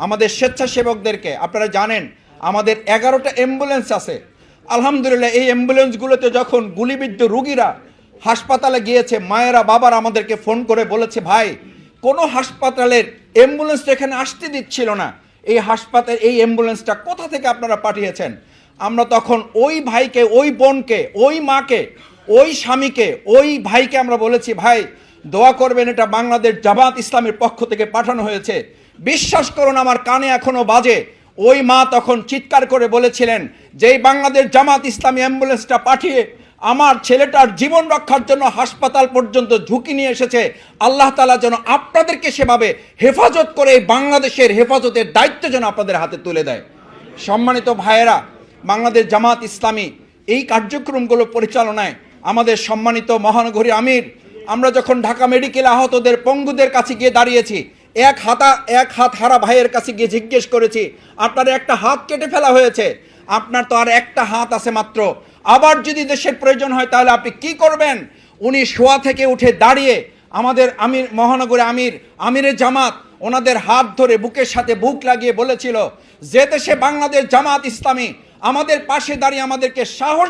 আমাদের স্বেচ্ছাসেবকদেরকে। আপনারা জানেন আমাদের 11টা অ্যাম্বুলেন্স আছে। আলহামদুলিল্লাহ এই অ্যাম্বুলেন্সগুলোতে যখন গুলিবিদ্ধ রুগীরা হাসপাতালে গিয়েছে, মায়েরা বাবারা আমাদেরকে ফোন করে বলেছে, ভাই কোনো হাসপাতালের অ্যাম্বুলেন্স এখানে আসতে দিচ্ছিল না, এই হাসপাতাল এই অ্যাম্বুলেন্সটা কোথা থেকে আপনারা পাঠিয়েছেন? আমরা তখন ওই ভাইকে, ওই বোনকে, ওই মাকে, ওই স্বামীকে, ওই ভাইকে আমরা বলেছি, ভাই দোয়া করবেন, এটা বাংলাদেশ জামাত ইসলামের পক্ষ থেকে পাঠানো হয়েছে। বিশ্বাস করুন আমার কানে এখনো বাজে, ওই মা তখন চিৎকার করে বলেছিলেন যে এই বাংলাদেশ জামাত ইসলামী অ্যাম্বুলেন্সটা পাঠিয়ে আমার ছেলেটার জীবন রক্ষার জন্য হাসপাতাল পর্যন্ত ঝুঁকি নিয়ে এসেছে, আল্লাহ তাআলা যেন আপনাদেরকে সেভাবে হেফাজত করে এই বাংলাদেশের হেফাজতের দায়িত্ব যেন আপনাদের হাতে তুলে দেয়। সম্মানিত ভাইয়েরা, বাংলাদেশ জামাত ইসলামী এই কার্যক্রমগুলো পরিচালনায় আমাদের সম্মানিত মহানগরী আমির, আমরা যখন ঢাকা মেডিকেল আহতদের পঙ্গুদের কাছে গিয়ে দাঁড়িয়েছি, এক হাত হারা ভাইয়ের কাছে গিয়ে জিজ্ঞেস করেছি, আপনার একটা হাত কেটে ফেলা হয়েছে, আপনার তো আর একটা হাত আছে মাত্র, আবার যদি দেশের প্রয়োজন হয় তাহলে আপনি কি করবেন? উনি শোয়া থেকে উঠে দাঁড়িয়ে আমাদের আমির, মহানগরী আমিরের জামাত, ওনাদের হাত ধরে বুকের সাথে বুক লাগিয়ে বলেছিল যে দেশে বাংলাদেশ জামাত ইসলামী আমাদের পাশে দাঁড়িয়ে আমাদেরকে সাহস